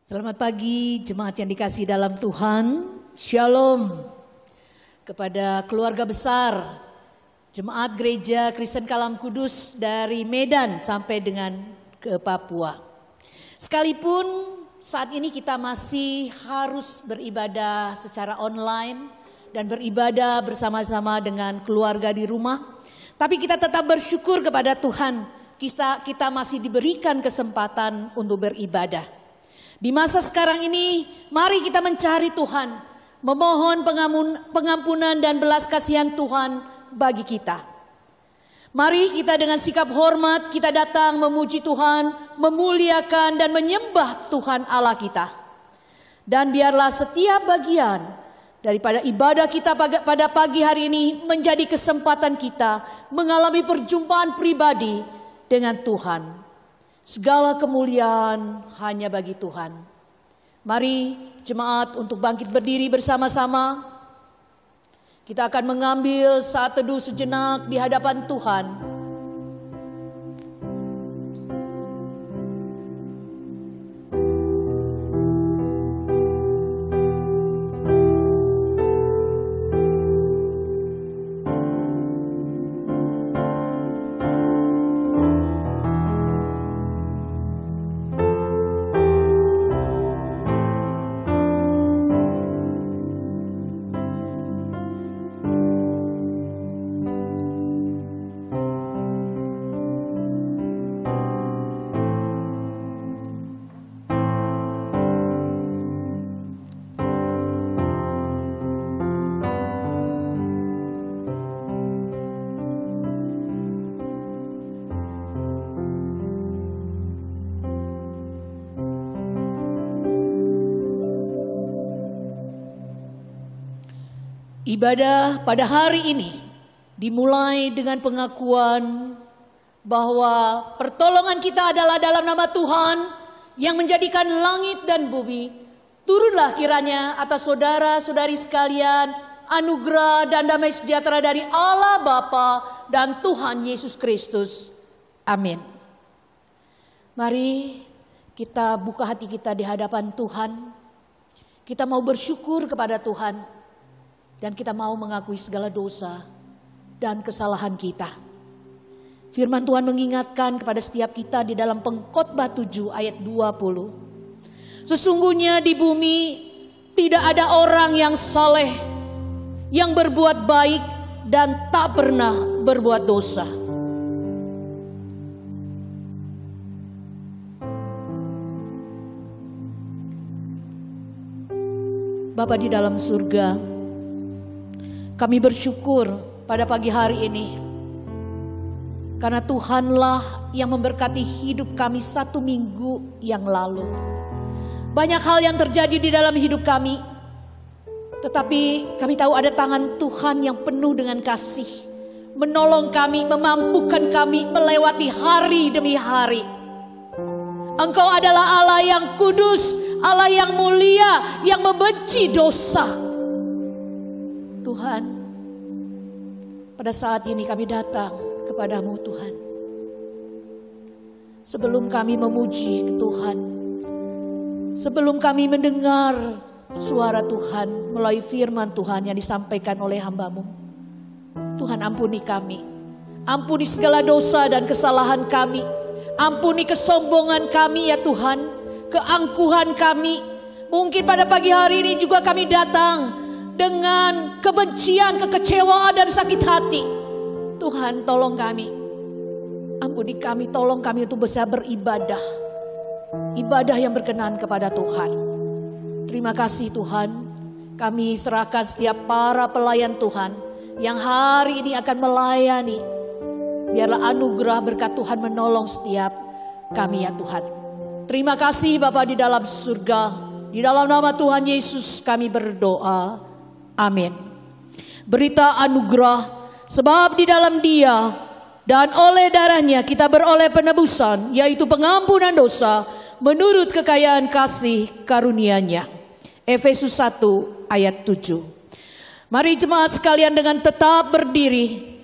Selamat pagi jemaat yang dikasihi dalam Tuhan. Shalom kepada keluarga besar Jemaat Gereja Kristen Kalam Kudus dari Medan sampai dengan ke Papua. Sekalipun saat ini kita masih harus beribadah secara online dan beribadah bersama-sama dengan keluarga di rumah, tapi kita tetap bersyukur kepada Tuhan. Kita masih diberikan kesempatan untuk beribadah. Di masa sekarang ini, mari kita mencari Tuhan, memohon pengampunan dan belas kasihan Tuhan bagi kita. Mari kita dengan sikap hormat kita datang memuji Tuhan, memuliakan dan menyembah Tuhan Allah kita. Dan biarlah setiap bagian daripada ibadah kita pada pagi hari ini menjadi kesempatan kita mengalami perjumpaan pribadi dengan Tuhan. Segala kemuliaan hanya bagi Tuhan. Mari jemaat untuk bangkit berdiri bersama-sama. Kita akan mengambil saat teduh sejenak di hadapan Tuhan. Ibadah pada hari ini dimulai dengan pengakuan bahwa pertolongan kita adalah dalam nama Tuhan yang menjadikan langit dan bumi. Turunlah kiranya atas saudara-saudari sekalian anugerah dan damai sejahtera dari Allah Bapa dan Tuhan Yesus Kristus. Amin. Mari kita buka hati kita di hadapan Tuhan. Kita mau bersyukur kepada Tuhan. Dan kita mau mengakui segala dosa dan kesalahan kita. Firman Tuhan mengingatkan kepada setiap kita di dalam Pengkhotbah 7 ayat 20. Sesungguhnya di bumi tidak ada orang yang saleh, yang berbuat baik dan tak pernah berbuat dosa. Bapa di dalam surga, kami bersyukur pada pagi hari ini karena Tuhanlah yang memberkati hidup kami 1 minggu yang lalu. Banyak hal yang terjadi di dalam hidup kami, tetapi kami tahu ada tangan Tuhan yang penuh dengan kasih, menolong kami, memampukan kami melewati hari demi hari. Engkau adalah Allah yang kudus, Allah yang mulia, yang membenci dosa. Tuhan, pada saat ini kami datang kepadamu Tuhan. Sebelum kami memuji Tuhan, sebelum kami mendengar suara Tuhan melalui firman Tuhan yang disampaikan oleh hamba-Mu, Tuhan ampuni kami. Ampuni segala dosa dan kesalahan kami. Ampuni kesombongan kami ya Tuhan, keangkuhan kami. Mungkin pada pagi hari ini juga kami datang dengan kebencian, kekecewaan dan sakit hati. Tuhan tolong kami. Ampuni kami, tolong kami untuk bisa beribadah. Ibadah yang berkenan kepada Tuhan. Terima kasih Tuhan. Kami serahkan setiap para pelayan Tuhan yang hari ini akan melayani. Biarlah anugerah berkat Tuhan menolong setiap kami ya Tuhan. Terima kasih Bapa di dalam surga. Di dalam nama Tuhan Yesus kami berdoa. Amin. Berita anugerah, sebab di dalam Dia dan oleh darahnya kita beroleh penebusan, yaitu pengampunan dosa menurut kekayaan kasih karunia-Nya. Efesus 1 ayat 7. Mari jemaat sekalian dengan tetap berdiri.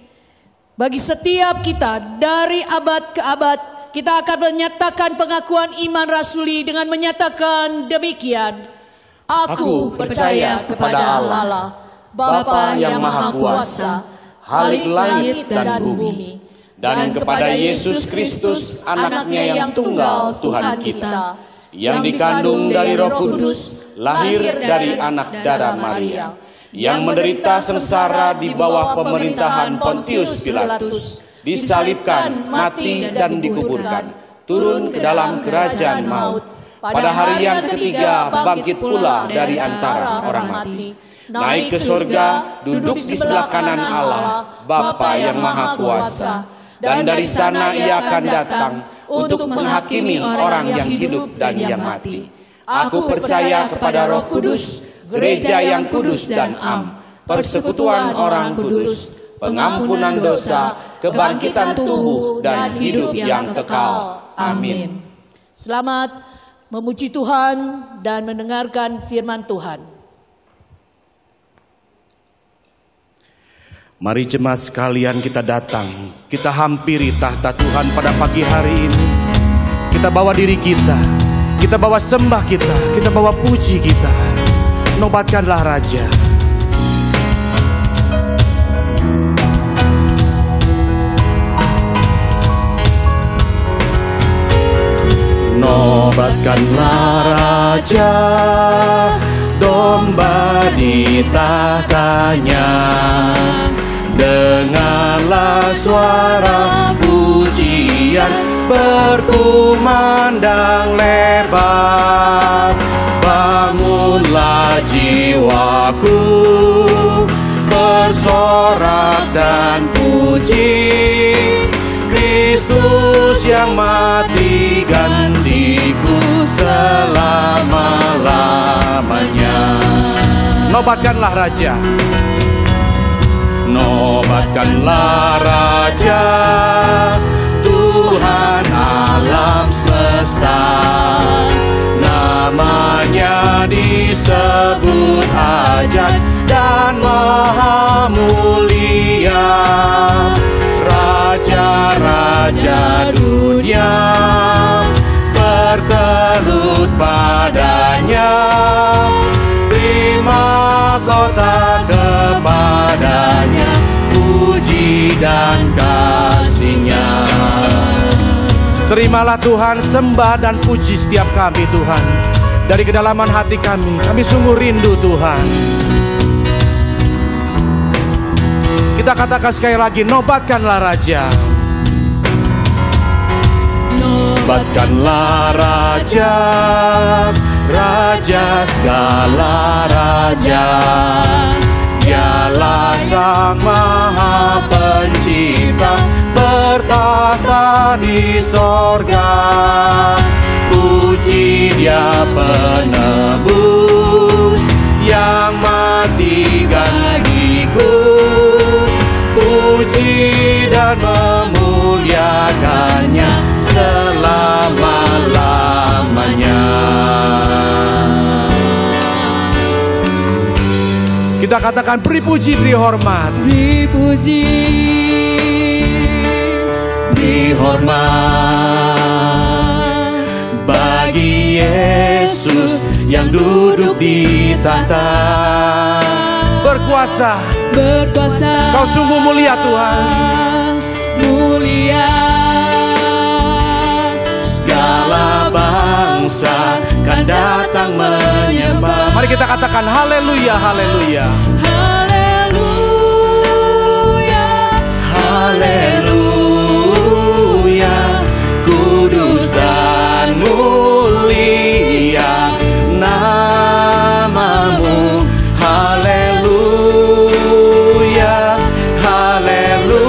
Bagi setiap kita dari abad ke abad kita akan menyatakan pengakuan iman rasuli dengan menyatakan demikian. Aku percaya kepada Allah, Bapa yang Maha Kuasa, Khalik langit dan bumi, dan kepada Yesus Kristus, anaknya yang tunggal Tuhan kita, yang dikandung dari Roh Kudus, lahir dari anak darah Maria, yang menderita sengsara di bawah pemerintahan Pontius Pilatus, disalibkan, mati dan dikuburkan, turun ke dalam kerajaan maut. Pada hari yang ketiga bangkit pula dari antara orang mati, naik ke surga, duduk di sebelah kanan Allah, Bapa yang Maha Kuasa. Dan dari sana ia akan datang untuk menghakimi orang yang hidup dan yang mati. Aku percaya kepada Roh Kudus, gereja yang kudus dan am, persekutuan orang kudus, pengampunan dosa, kebangkitan tubuh dan hidup yang kekal. Amin. Selamat memuji Tuhan dan mendengarkan firman Tuhan. Mari jemaat sekalian kita datang, kita hampiri tahta Tuhan pada pagi hari ini. Kita bawa diri kita bawa sembah kita bawa puji kita. Nobatkanlah Raja. Nobatkanlah Raja, domba di tahtanya. Dengarlah suara pujian berkumandang lebar. Bangunlah jiwaku, bersorak dan puji Kristus yang mati gantiku selama-lamanya. Nobatkanlah Raja. Nobatkanlah Raja, Tuhan alam semesta. Namanya disebut ajaib dan maha mulia. Raja-raja dunia bertelut padanya. Terima kota kepadanya, puji dan kasih-Nya. Terimalah Tuhan sembah dan puji setiap kami Tuhan. Dari kedalaman hati kami sungguh rindu Tuhan. Kita katakan sekali lagi, nobatkanlah Raja. Nobatkanlah Raja, Raja segala raja. Dialah Sang Maha Pencipta, bertahta di sorga. Puji Dia penebus yang mati gantiku. Puji dan memuliakannya selama-lamanya. Kita katakan beri puji, beri hormat. Beri puji, beri hormat bagi Yesus yang duduk di tahta. Berkuasa, berkuasa. Kau sungguh mulia Tuhan. Mulia. Segala bangsa kan datang menyembah. Mari kita katakan haleluya, haleluya. Haleluya. Haleluya. Kudus dan mulia namamu. Haleluya. Haleluya.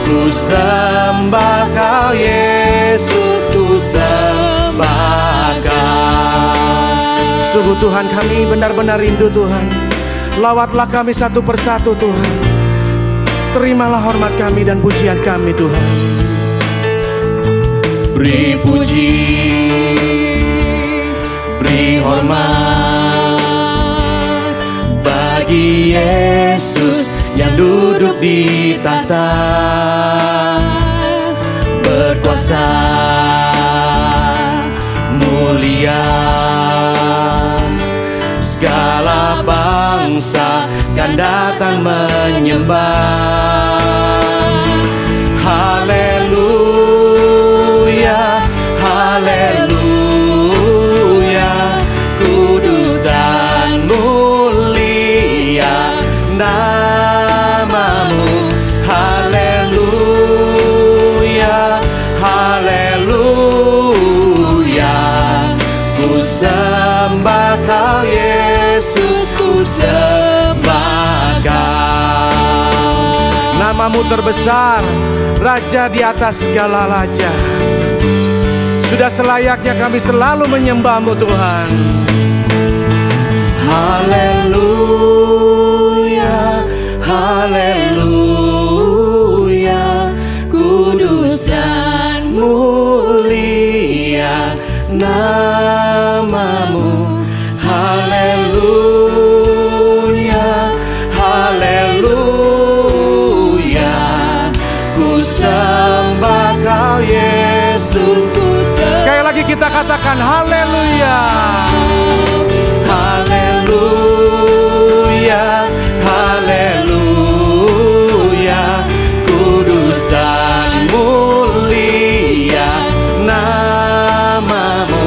Ku sembah Kau Yesus, ku sembah Kau. Sungguh Tuhan, kami benar-benar rindu Tuhan. Lawatlah kami satu persatu Tuhan. Terimalah hormat kami dan pujian kami Tuhan. Beri puji, beri hormat bagi Yesus yang duduk di tahta. besar, mulia. Segala bangsa kan datang menyembah. Haleluya, haleluya, kudus dan mulia namamu. Haleluya, haleluya, ku sembah kau Yesus, ku sembah kau. Namamu terbesar, Raja di atas segala raja. Sudah selayaknya kami selalu menyembah-Mu Tuhan. Haleluya, haleluya, kudus dan mulia namamu. Haleluya, haleluya, ku sembah kau Yesus. Sekali lagi kita katakan haleluya, haleluya, haleluya, kudus dan mulia namamu.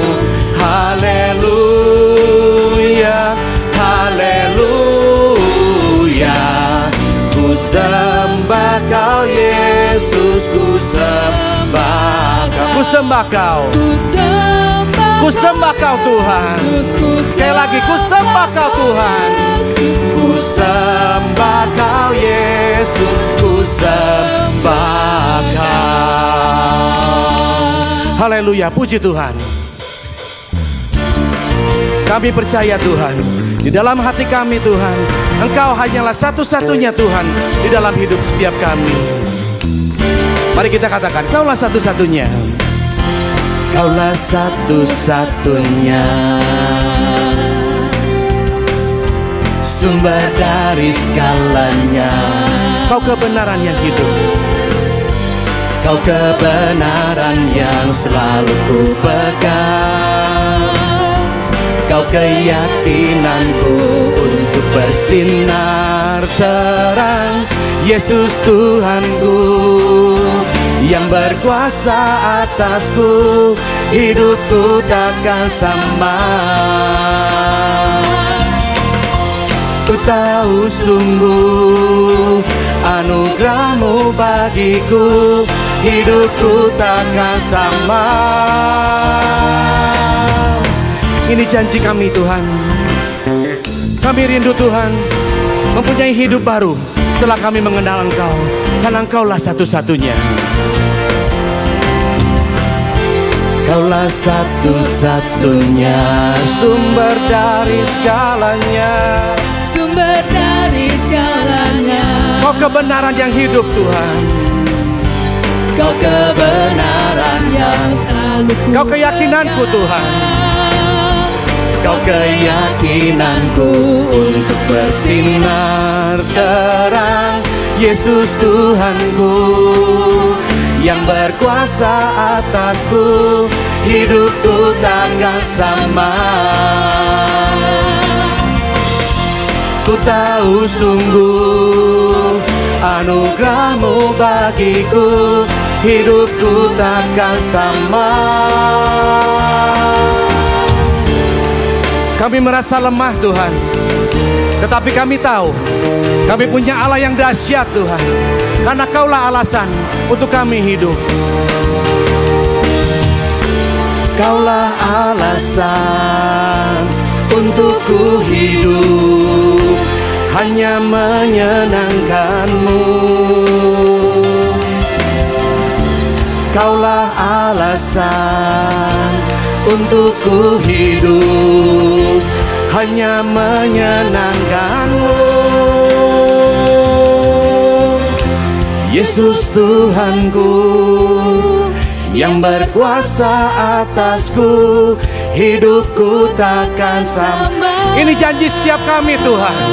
Haleluya, haleluya, ku sembah kau Yesus, ku sembah kau. Ku sembah kau, ku sembah kau Tuhan. Sekali lagi ku sembah kau Tuhan. Ku sembah kau Yesus, ku sembah kau. Haleluya, puji Tuhan. Kami percaya Tuhan, di dalam hati kami Tuhan, Engkau hanyalah satu-satunya Tuhan di dalam hidup setiap kami. Mari kita katakan, Kaulah satu-satunya. Kaulah satu-satunya, sumber dari segalanya. Kau kebenaran yang hidup, Kau kebenaran yang selalu ku pegang. Kau keyakinanku untuk bersinar terang. Yesus Tuhanku yang berkuasa atasku, hidupku takkan sama. Ku tahu sungguh anugerah-Mu bagiku, hidupku takkan sama. Ini janji kami Tuhan. Kami rindu Tuhan mempunyai hidup baru setelah kami mengenal Engkau, karena Engkaulah satu-satunya. Kaulah satu-satunya, sumber dari segalanya. Sumber dari segalanya. Kau kebenaran yang hidup Tuhan. Kau kebenaran yang selalu ku Kau keyakinanku Tuhan. Kau keyakinanku untuk bersinar terang. Yesus Tuhanku yang berkuasa atasku, hidupku takkan sama. Ku tahu sungguh anugerah-Mu bagiku, hidupku takkan sama. Kami merasa lemah Tuhan, tetapi kami tahu kami punya Allah yang dahsyat Tuhan, karena Kaulah alasan untuk kami hidup. Kaulah alasan untuk ku hidup, hanya menyenangkan-Mu. Kaulah alasan untuk ku hidup, hanya menyenangkan-Mu. Yesus Tuhanku yang berkuasa atasku, hidupku takkan sama. Ini janji setiap kami Tuhan.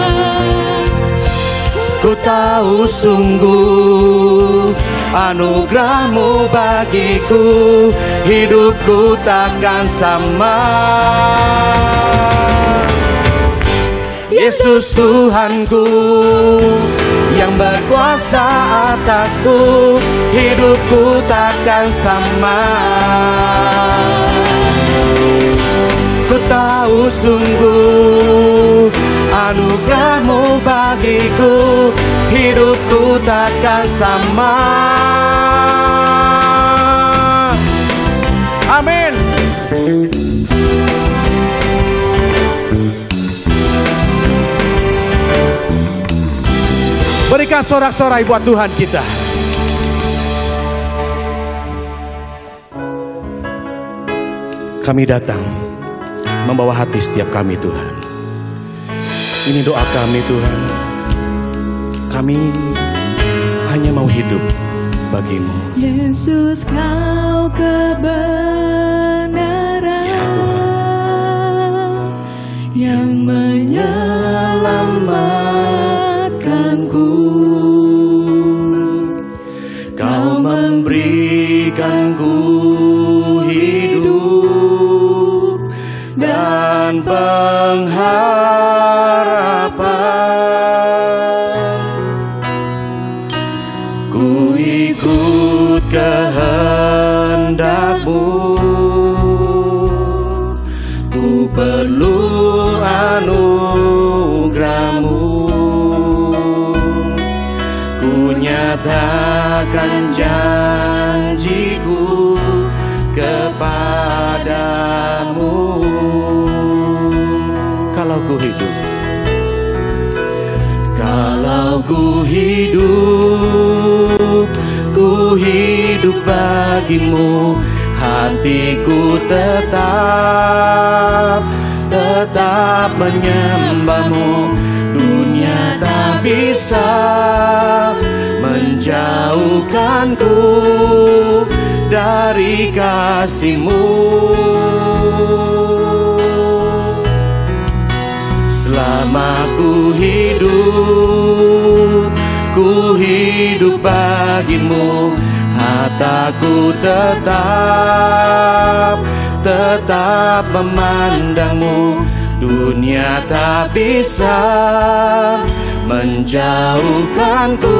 Ku tahu sungguh anugerah-Mu bagiku, hidupku takkan sama. Yesus Tuhanku yang berkuasa atasku, hidupku takkan sama. Ku tahu sungguh anugerah-Mu bagiku, hidupku takkan sama. Amin. Berikan sorak-sorai buat Tuhan kita. Kami datang membawa hati setiap kami, Tuhan. Ini doa kami, Tuhan. Kami hanya mau hidup bagi-Mu. Yesus, Kau kebenaran, Ya Tuhan, yang menyelamatkanku. Kau memberikanku hidup dan pengharapan. Ku ikut kehendak-Mu, ku perlu anugerah-Mu. Ku nyatakan janjiku kepadamu. Kalau ku hidup, kalau ku hidup bagi-Mu, hatiku tetap menyembah-Mu. Dunia tak bisa menjauhkanku dari kasih-Mu. Selama ku hidup bagi-Mu, hataku tetap memandang-Mu. Dunia tak bisa menjauhkanku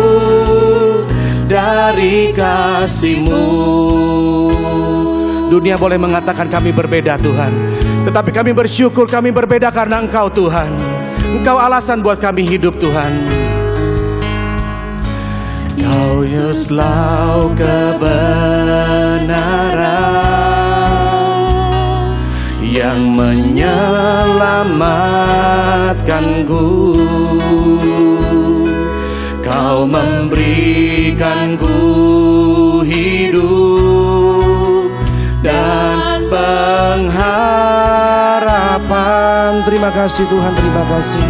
dari kasih-Mu. Dunia boleh mengatakan kami berbeda, Tuhan, tetapi kami bersyukur kami berbeda karena Engkau, Tuhan. Engkau alasan buat kami hidup, Tuhan. Kau Yesuslah kebenaran yang menyelamatkanku. Kau memberikanku hidup dan pengharapan. Terima kasih Tuhan, terima kasih.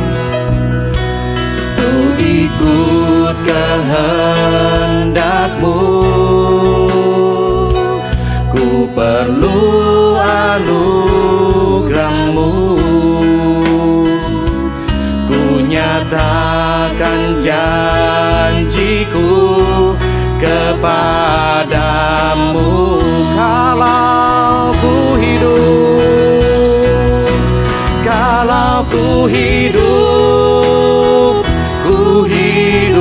Ku ikut kehendak-Mu, ku perlu anugerah-Mu. Ku nyatakan janjiku kepadamu. Kalau ku hidup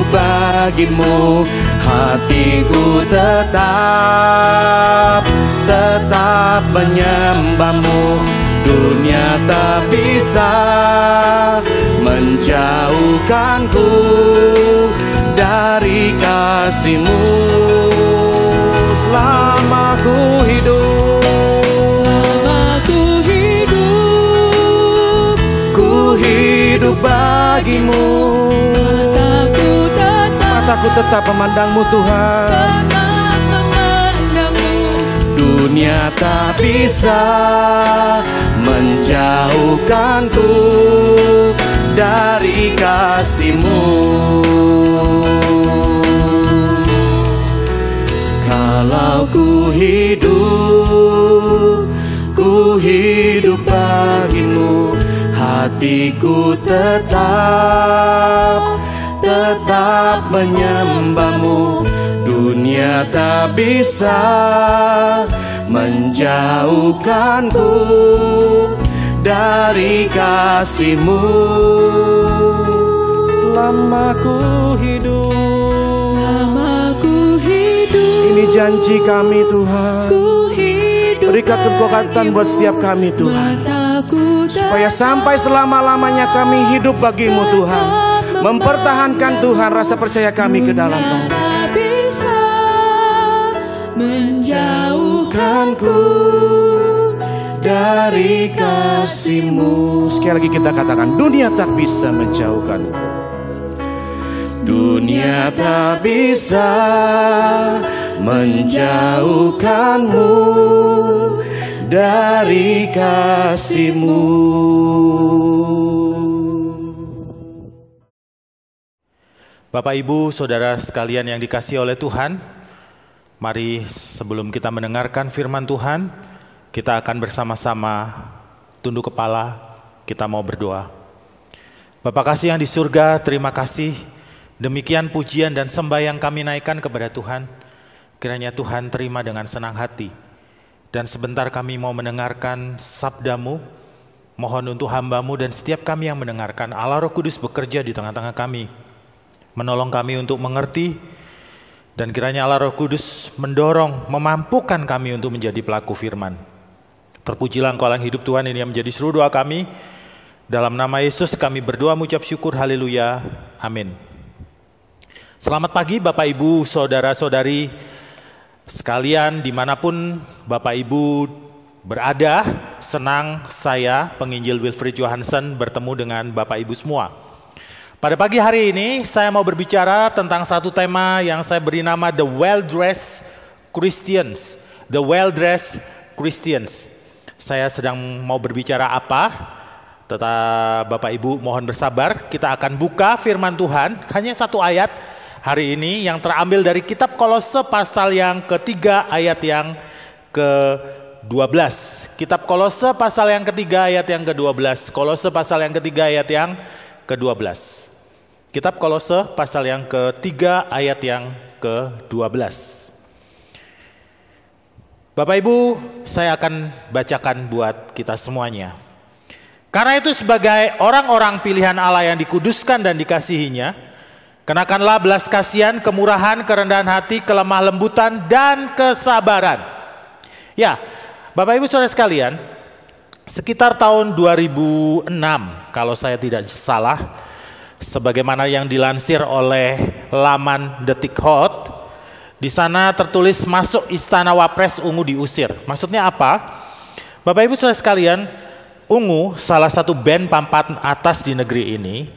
bagi-Mu, hatiku tetap menyembah-Mu. Dunia tak bisa menjauhkanku dari kasih-Mu. Selama ku hidup bagi-Mu. Mataku tetap memandang-Mu, Tuhan. Dunia tak bisa menjauhkanku dari kasih-Mu. Kalau ku hidup bagi-Mu, hatiku tetap tetap menyembah-Mu. Dunia tak bisa menjauhkanku dari kasih-Mu. Selama ku hidup, ini janji kami Tuhan. Berikan kekuatan buat setiap kami Tuhan, supaya sampai selama-lamanya kami hidup bagi-Mu Tuhan. Mempertahankan Tuhan rasa percaya kami ke dalam Tuhan. Bisa menjauhkanku dari kasih-Mu. Sekali lagi kita katakan, dunia tak bisa menjauhkanku. Dunia tak bisa menjauhkanmu dari kasih-Mu. Bapak, Ibu, Saudara sekalian yang dikasihi oleh Tuhan, mari sebelum kita mendengarkan firman Tuhan, kita akan bersama-sama tunduk kepala, kita mau berdoa. Bapa kasih yang di surga, terima kasih. Demikian pujian dan sembah yang kami naikkan kepada Tuhan. Kiranya Tuhan terima dengan senang hati. Dan sebentar kami mau mendengarkan sabda-Mu. Mohon untuk hamba-Mu dan setiap kami yang mendengarkan, Allah Roh Kudus bekerja di tengah-tengah kami. Menolong kami untuk mengerti. Dan kiranya Allah Roh Kudus mendorong, memampukan kami untuk menjadi pelaku firman. Terpujilah Engkau yang hidup Tuhan, ini yang menjadi seluruh doa kami. Dalam nama Yesus kami berdoa mengucap syukur, haleluya, amin. Selamat pagi Bapak Ibu, Saudara-saudari sekalian dimanapun Bapak Ibu berada. Senang saya, penginjil Wilfried Johansen, bertemu dengan Bapak Ibu semua. Pada pagi hari ini saya mau berbicara tentang satu tema yang saya beri nama The Well-Dressed Christians. The Well-Dressed Christians. Saya sedang mau berbicara apa? Tetap Bapak Ibu mohon bersabar, kita akan buka firman Tuhan, hanya satu ayat hari ini yang terambil dari kitab Kolose pasal yang ketiga ayat yang ke-12. Kitab Kolose pasal yang ketiga ayat yang ke-12. Kolose pasal yang ketiga ayat yang ke-12. Kitab Kolose pasal yang ketiga ayat yang ke-12. Bapak Ibu, saya akan bacakan buat kita semuanya. Karena itu sebagai orang-orang pilihan Allah yang dikuduskan dan dikasihinya, kenakanlah belas kasihan, kemurahan, kerendahan hati, kelemah lembutan, dan kesabaran. Ya, Bapak Ibu Saudara sekalian, sekitar tahun 2006, kalau saya tidak salah, sebagaimana yang dilansir oleh laman Detik Hot, di sana tertulis masuk istana Wapres Ungu diusir. Maksudnya apa? Bapak Ibu Saudara sekalian, Ungu, salah satu band papan atas di negeri ini,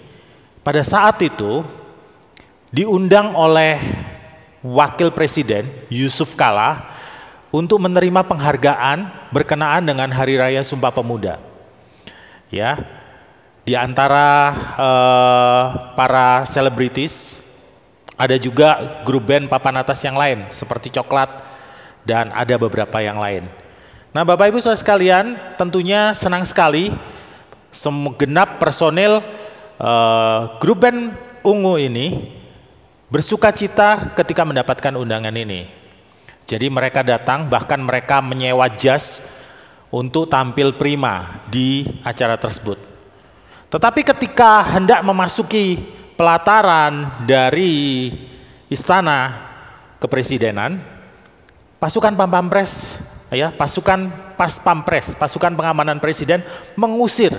pada saat itu diundang oleh Wakil Presiden Yusuf Kala untuk menerima penghargaan berkenaan dengan Hari Raya Sumpah Pemuda. Ya, di antara para selebritis ada juga grup band papan atas yang lain seperti Coklat dan ada beberapa yang lain. Nah, Bapak Ibu Saudara sekalian, tentunya senang sekali segenap personil grup band Ungu ini bersuka cita ketika mendapatkan undangan ini. Jadi mereka datang, bahkan mereka menyewa jas untuk tampil prima di acara tersebut. Tetapi ketika hendak memasuki pelataran dari istana kepresidenan, pasukan Pampres, pasukan Pas Pampres, pasukan pengamanan presiden mengusir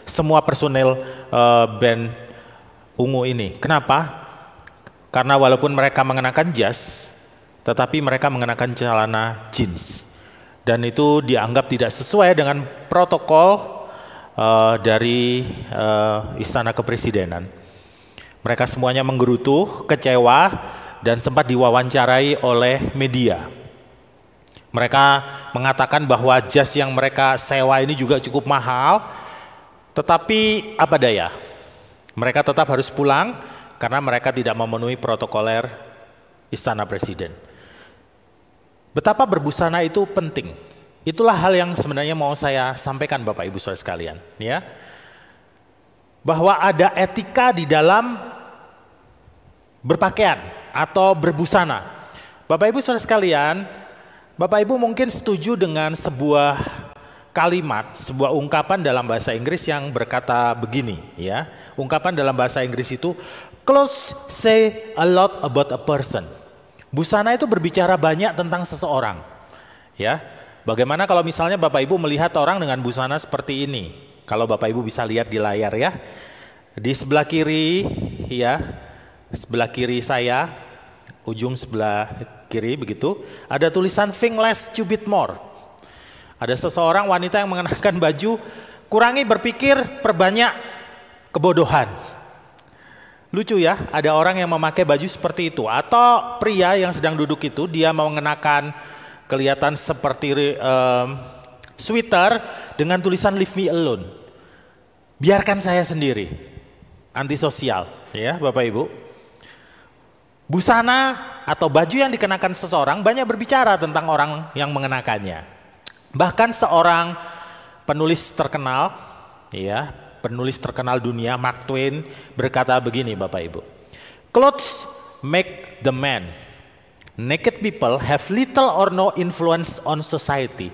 semua personel band Ungu ini. Kenapa? Karena walaupun mereka mengenakan jas, tetapi mereka mengenakan celana jeans. Dan itu dianggap tidak sesuai dengan protokol dari istana kepresidenan. Mereka semuanya menggerutu, kecewa, dan sempat diwawancarai oleh media. Mereka mengatakan bahwa jas yang mereka sewa ini juga cukup mahal, tetapi apa daya, mereka tetap harus pulang karena mereka tidak memenuhi protokoler istana presiden. Betapa berbusana itu penting. Itulah hal yang sebenarnya mau saya sampaikan Bapak Ibu Saudara sekalian, ya. Bahwa ada etika di dalam berpakaian atau berbusana. Bapak Ibu saudara sekalian, Bapak Ibu mungkin setuju dengan sebuah kalimat, sebuah ungkapan dalam bahasa Inggris yang berkata begini ya. Ungkapan dalam bahasa Inggris itu, clothes say a lot about a person. Busana itu berbicara banyak tentang seseorang. Ya. Bagaimana kalau misalnya Bapak Ibu melihat orang dengan busana seperti ini? Kalau Bapak Ibu bisa lihat di layar ya. Di sebelah kiri ya, sebelah kiri saya, ujung sebelah kiri begitu, ada tulisan think less, do it more. Ada seseorang wanita yang mengenakan baju, kurangi berpikir, perbanyak kebodohan. Lucu ya, ada orang yang memakai baju seperti itu. Atau pria yang sedang duduk itu, dia mengenakan kelihatan seperti sweater dengan tulisan leave me alone. Biarkan saya sendiri. Antisosial ya Bapak Ibu. Busana atau baju yang dikenakan seseorang banyak berbicara tentang orang yang mengenakannya. Bahkan seorang penulis terkenal, ya, penulis terkenal dunia, Mark Twain, berkata begini Bapak Ibu. Clothes make the man. Naked people have little or no influence on society.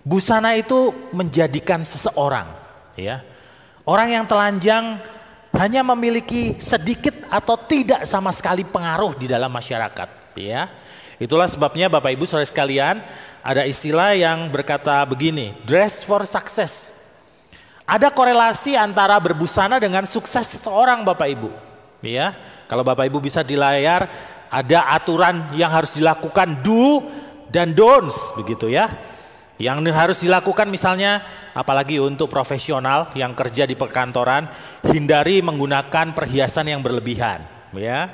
Busana itu menjadikan seseorang, ya. Orang yang telanjang hanya memiliki sedikit atau tidak sama sekali pengaruh di dalam masyarakat, ya. Itulah sebabnya Bapak Ibu saudara sekalian, ada istilah yang berkata begini, dress for success. Ada korelasi antara berbusana dengan sukses seseorang Bapak Ibu. Ya, kalau Bapak Ibu bisa di layar, ada aturan yang harus dilakukan do dan don'ts begitu ya. Yang harus dilakukan misalnya, apalagi untuk profesional yang kerja di perkantoran, hindari menggunakan perhiasan yang berlebihan. Ya,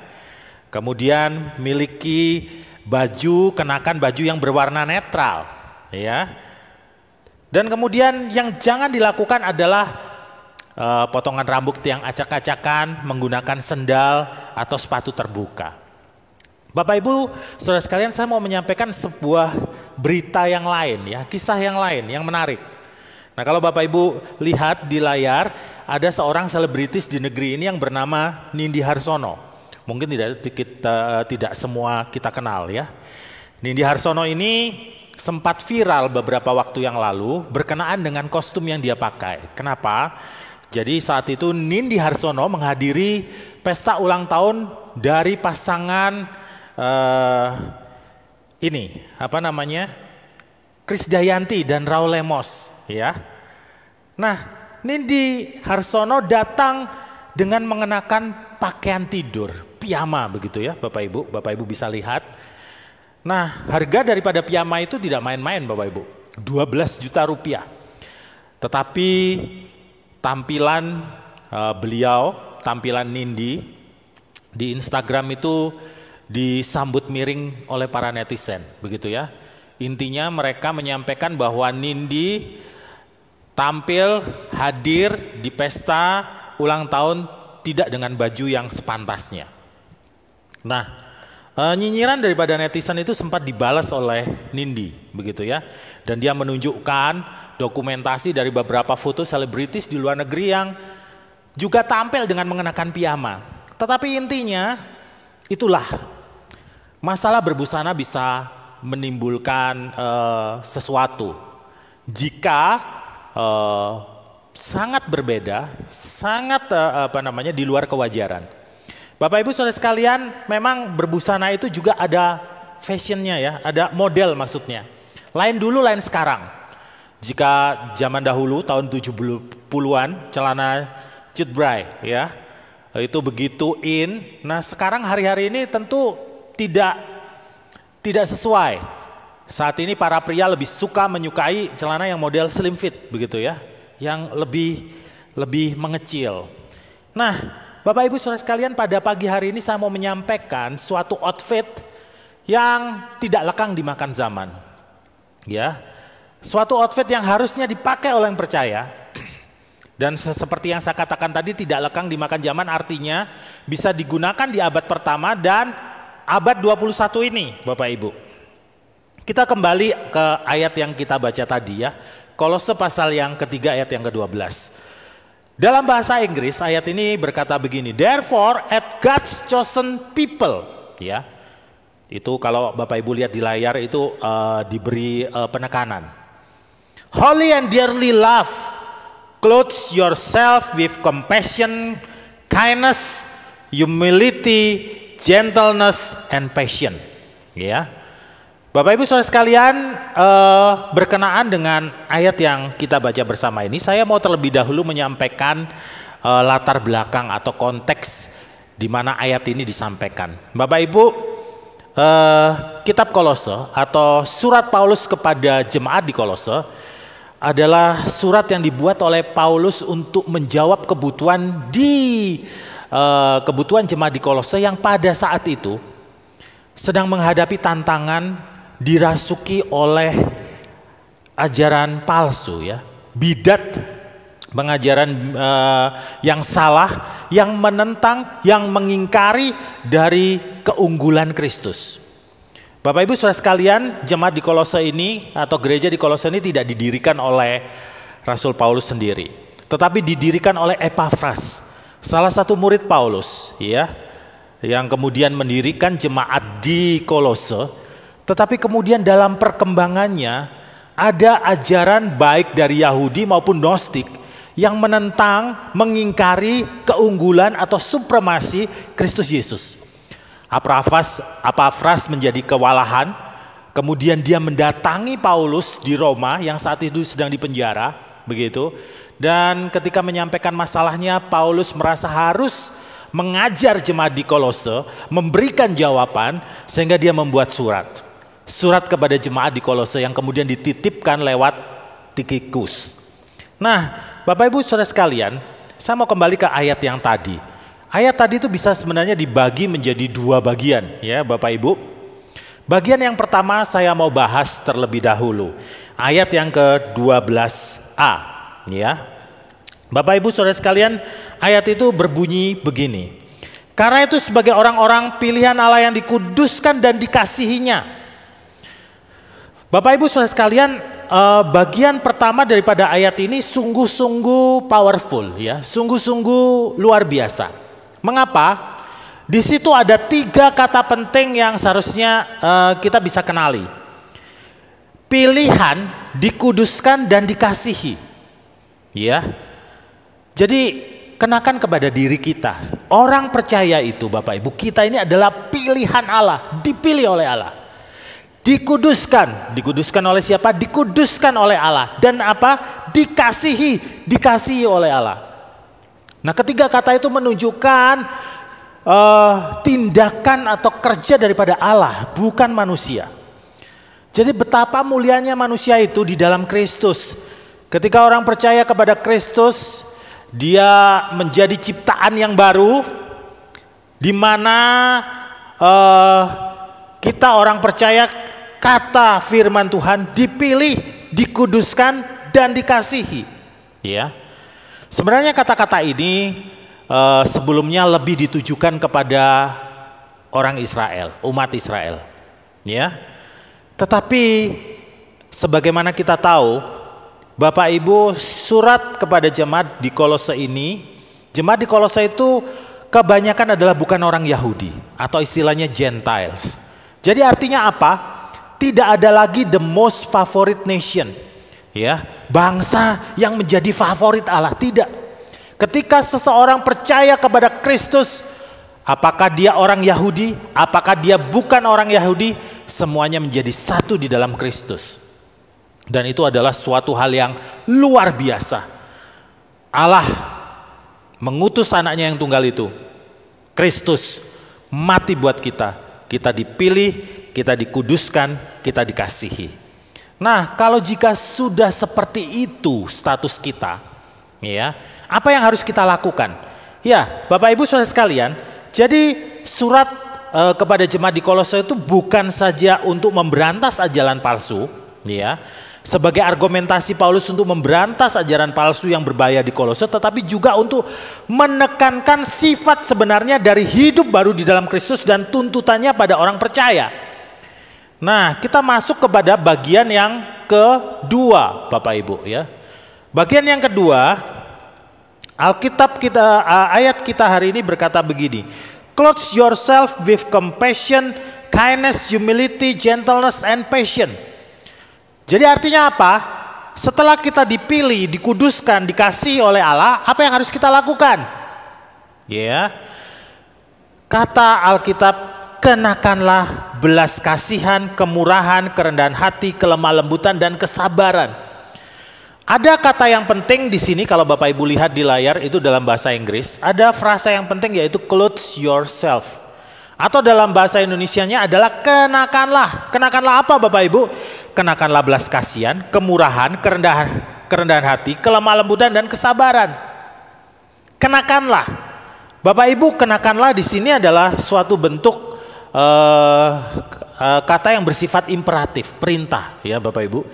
kemudian miliki baju, kenakan baju yang berwarna netral. Ya. Dan kemudian yang jangan dilakukan adalah potongan rambut yang acak-acakan, menggunakan sendal atau sepatu terbuka. Bapak Ibu, saudara sekalian, saya mau menyampaikan sebuah berita yang lain ya, kisah yang lain yang menarik. Nah, kalau Bapak Ibu lihat di layar, ada seorang selebritis di negeri ini yang bernama Nindi Harsono. Mungkin tidak semua kita kenal ya. Nindi Harsono ini sempat viral beberapa waktu yang lalu berkenaan dengan kostum yang dia pakai. Kenapa? Jadi saat itu Nindi Harsono menghadiri pesta ulang tahun dari pasangan Krisdayanti dan Raul Lemos, ya. Nah, Nindi Harsono datang dengan mengenakan pakaian tidur, piyama begitu ya, Bapak Ibu. Bapak Ibu bisa lihat. Nah, harga daripada piyama itu tidak main-main Bapak Ibu, 12 juta rupiah. Tetapi tampilan tampilan Nindi di Instagram itu disambut miring oleh para netizen, begitu ya. Intinya mereka menyampaikan bahwa Nindi tampil hadir di pesta ulang tahun tidak dengan baju yang sepantasnya. Nah, nyinyiran daripada netizen itu sempat dibalas oleh Nindi, begitu ya. Dan dia menunjukkan dokumentasi dari beberapa foto selebritis di luar negeri yang juga tampil dengan mengenakan piyama. Tetapi intinya itulah, masalah berbusana bisa menimbulkan sesuatu jika sangat berbeda, sangat di luar kewajaran. Bapak Ibu saudara sekalian, memang berbusana itu juga ada fashionnya ya, ada model maksudnya. Lain dulu, lain sekarang. Jika zaman dahulu tahun 70-an celana cutbray ya, itu begitu in. Nah, sekarang hari-hari ini tentu tidak sesuai. Saat ini para pria lebih suka menyukai celana yang model slim fit begitu ya, yang lebih mengecil. Nah, Bapak Ibu saudara sekalian, pada pagi hari ini saya mau menyampaikan suatu outfit yang tidak lekang dimakan zaman. Ya. Suatu outfit yang harusnya dipakai oleh yang percaya. Dan seperti yang saya katakan tadi, tidak lekang dimakan zaman, artinya bisa digunakan di abad pertama dan abad 21 ini, Bapak Ibu. Kita kembali ke ayat yang kita baca tadi ya. Kolose pasal yang ketiga ayat yang ke-12. Dalam bahasa Inggris ayat ini berkata begini, therefore at God's chosen people, ya. Itu kalau Bapak Ibu lihat di layar itu diberi penekanan. Holy and dearly loved, clothe yourself with compassion, kindness, humility, gentleness, and patience. Ya, Bapak Ibu Saudara sekalian, berkenaan dengan ayat yang kita baca bersama ini, saya mau terlebih dahulu menyampaikan latar belakang atau konteks di mana ayat ini disampaikan. Bapak Ibu, kitab Kolose atau surat Paulus kepada jemaat di Kolose adalah surat yang dibuat oleh Paulus untuk menjawab kebutuhan jemaat di Kolose yang pada saat itu sedang menghadapi tantangan dirasuki oleh ajaran palsu, ya, bidat, pengajaran yang salah, yang menentang, yang mengingkari dari keunggulan Kristus. Bapak Ibu Saudara sekalian, jemaat di Kolose ini atau gereja di Kolose ini tidak didirikan oleh Rasul Paulus sendiri, tetapi didirikan oleh Epafras, salah satu murid Paulus, ya, yang kemudian mendirikan jemaat di Kolose. Tetapi kemudian dalam perkembangannya ada ajaran baik dari Yahudi maupun Gnostik yang menentang, mengingkari keunggulan atau supremasi Kristus Yesus. Epafras menjadi kewalahan, kemudian dia mendatangi Paulus di Roma yang saat itu sedang dipenjara, begitu. Dan ketika menyampaikan masalahnya, Paulus merasa harus mengajar jemaat di Kolose, memberikan jawaban, sehingga dia membuat surat kepada jemaat di Kolose yang kemudian dititipkan lewat Tikhikus. Nah, Bapak Ibu Saudara sekalian, saya mau kembali ke ayat yang tadi. Ayat tadi itu bisa sebenarnya dibagi menjadi dua bagian, ya Bapak Ibu. Bagian yang pertama saya mau bahas terlebih dahulu, ayat yang ke-12a, ya. Bapak Ibu Saudara sekalian, ayat itu berbunyi begini. Karena itu sebagai orang-orang pilihan Allah yang dikuduskan dan dikasihinya. Bapak Ibu Saudara sekalian, bagian pertama daripada ayat ini sungguh-sungguh powerful, ya, sungguh-sungguh luar biasa. Mengapa? Di situ ada 3 kata penting yang seharusnya kita bisa kenali. Pilihan, dikuduskan, dan dikasihi. Ya. Jadi kenakan kepada diri kita. Orang percaya itu Bapak Ibu, kita ini adalah pilihan Allah, dipilih oleh Allah. Dikuduskan oleh siapa? Dikuduskan oleh Allah. Dan apa? Dikasihi oleh Allah. Nah, ketiga kata itu menunjukkan tindakan atau kerja daripada Allah, bukan manusia. Jadi betapa mulianya manusia itu di dalam Kristus. Ketika orang percaya kepada Kristus, dia menjadi ciptaan yang baru, di mana kita orang percaya kata firman Tuhan dipilih, dikuduskan, dan dikasihi. Ya. Sebenarnya kata-kata ini sebelumnya lebih ditujukan kepada orang Israel, umat Israel. Ya. Tetapi sebagaimana kita tahu, Bapak Ibu, surat kepada jemaat di Kolose ini, jemaat di Kolose itu kebanyakan adalah bukan orang Yahudi atau istilahnya Gentiles. Jadi artinya apa? Tidak ada lagi the most favorite nation, ya, bangsa yang menjadi favorit Allah. Tidak. Ketika seseorang percaya kepada Kristus, apakah dia orang Yahudi, apakah dia bukan orang Yahudi, semuanya menjadi satu di dalam Kristus. Dan itu adalah suatu hal yang luar biasa. Allah mengutus anaknya yang tunggal itu, Kristus, mati buat kita. Kita dipilih, kita dikuduskan, kita dikasihi. Nah, kalau jika sudah seperti itu status kita, ya, apa yang harus kita lakukan? Ya, Bapak Ibu Saudara sekalian, jadi surat kepada jemaat di Kolose itu bukan saja untuk memberantas ajaran palsu, ya, sebagai argumentasi Paulus untuk memberantas ajaran palsu yang berbahaya di Kolose, tetapi juga untuk menekankan sifat sebenarnya dari hidup baru di dalam Kristus dan tuntutannya pada orang percaya. Nah, kita masuk kepada bagian yang kedua, Bapak Ibu, ya. Bagian yang kedua Alkitab kita, ayat kita hari ini berkata begini, clothe yourself with compassion, kindness, humility, gentleness, and patience. Jadi artinya apa? Setelah kita dipilih, dikuduskan, dikasihi oleh Allah, apa yang harus kita lakukan? Ya, kata Alkitab, kenakanlah belas kasihan, kemurahan, kerendahan hati, kelemah lembutan, dan kesabaran. Ada kata yang penting di sini kalau Bapak Ibu lihat di layar itu dalam bahasa Inggris, ada frasa yang penting yaitu clothe yourself. Atau dalam bahasa Indonesianya adalah kenakanlah. Kenakanlah apa Bapak Ibu? Kenakanlah belas kasihan, kemurahan, kerendahan hati, kelemah lembutan, dan kesabaran. Kenakanlah. Bapak Ibu, kenakanlah di sini adalah suatu bentuk kata yang bersifat imperatif, perintah ya Bapak Ibu.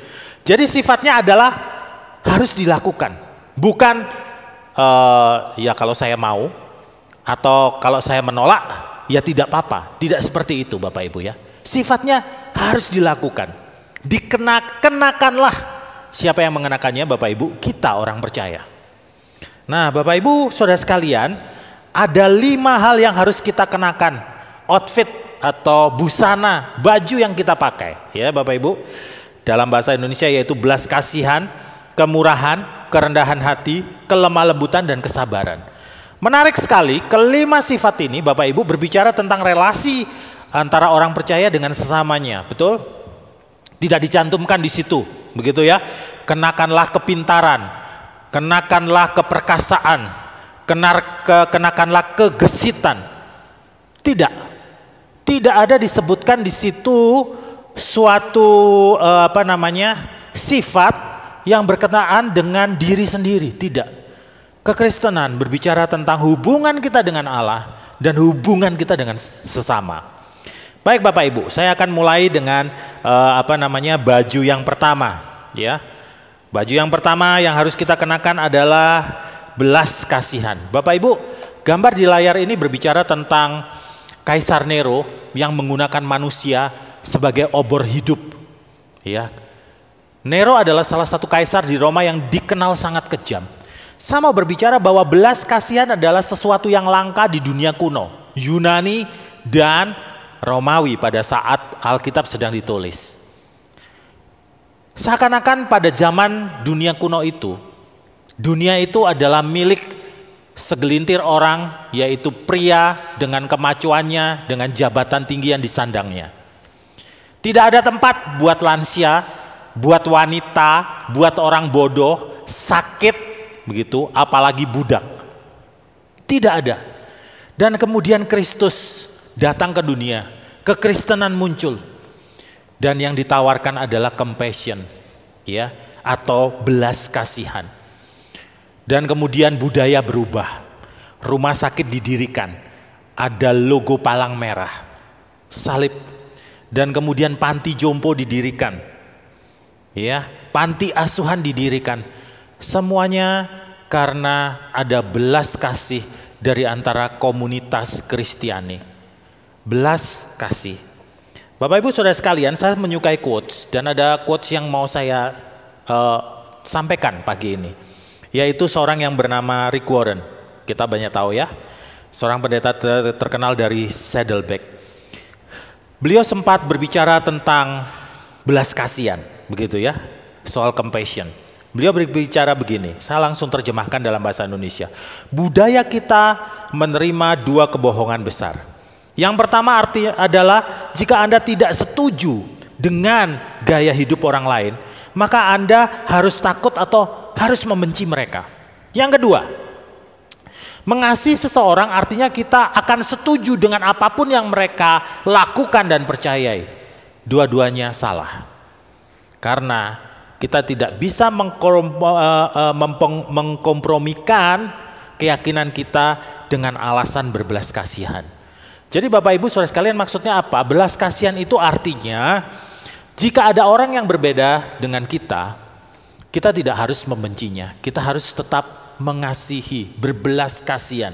Jadi sifatnya adalah harus dilakukan, bukan ya kalau saya mau atau kalau saya menolak ya tidak apa-apa. Tidak seperti itu Bapak Ibu ya. Sifatnya harus dilakukan, dikenakanlah. Siapa yang mengenakannya Bapak Ibu? Kita orang percaya. Nah Bapak Ibu saudara sekalian, ada 5 hal yang harus kita kenakan, outfit atau busana, baju yang kita pakai ya Bapak Ibu. Dalam bahasa Indonesia yaitu belas kasihan, kemurahan, kerendahan hati, kelemah lembutan, dan kesabaran. Menarik sekali, kelima sifat ini Bapak Ibu berbicara tentang relasi antara orang percaya dengan sesamanya, betul? Tidak dicantumkan di situ, begitu ya. Kenakanlah kepintaran, kenakanlah keperkasaan, kenakanlah kegesitan. Tidak ada disebutkan di situ suatu sifat yang berkenaan dengan diri sendiri. Tidak. Kekristenan berbicara tentang hubungan kita dengan Allah dan hubungan kita dengan sesama. Baik Bapak Ibu, saya akan mulai dengan baju yang pertama ya. Baju yang pertama yang harus kita kenakan adalah belas kasihan. Bapak Ibu, gambar di layar ini berbicara tentang Kaisar Nero yang menggunakan manusia sebagai obor hidup ya. Nero adalah salah satu kaisar di Roma yang dikenal sangat kejam. Sama berbicara bahwa belas kasihan adalah sesuatu yang langka di dunia kuno, Yunani dan Romawi pada saat Alkitab sedang ditulis. Seakan-akan pada zaman dunia kuno itu, dunia itu adalah milik segelintir orang, yaitu pria dengan kemacuannya, dengan jabatan tinggi yang disandangnya. Tidak ada tempat buat lansia, buat wanita, buat orang bodoh, sakit, begitu, apalagi budak. Tidak ada. Dan kemudian Kristus datang ke dunia, kekristenan muncul. Dan yang ditawarkan adalah compassion, ya, atau belas kasihan. Dan kemudian budaya berubah. Rumah sakit didirikan, ada logo palang merah, salib. Dan kemudian panti jompo didirikan. Ya, panti asuhan didirikan. Semuanya karena ada belas kasih dari antara komunitas Kristiani. Belas kasih. Bapak Ibu saudara sekalian, saya menyukai quotes dan ada quotes yang mau saya sampaikan pagi ini. Yaitu seorang yang bernama Rick Warren. Kita banyak tahu ya. Seorang pendeta terkenal dari Saddleback. Beliau sempat berbicara tentang belas kasihan. Begitu ya, soal compassion. Beliau berbicara begini, saya langsung terjemahkan dalam bahasa Indonesia. Budaya kita menerima 2 kebohongan besar. Yang pertama adalah jika Anda tidak setuju dengan gaya hidup orang lain, maka Anda harus takut atau harus membenci mereka. Yang kedua, mengasihi seseorang artinya kita akan setuju dengan apapun yang mereka lakukan dan percayai. Dua-duanya salah. Karena kita tidak bisa mengkompromikan keyakinan kita dengan alasan berbelas kasihan. Jadi Bapak Ibu saudara sekalian, maksudnya apa? Belas kasihan itu artinya jika ada orang yang berbeda dengan kita tidak harus membencinya. Kita harus tetap mengasihi, berbelas kasihan.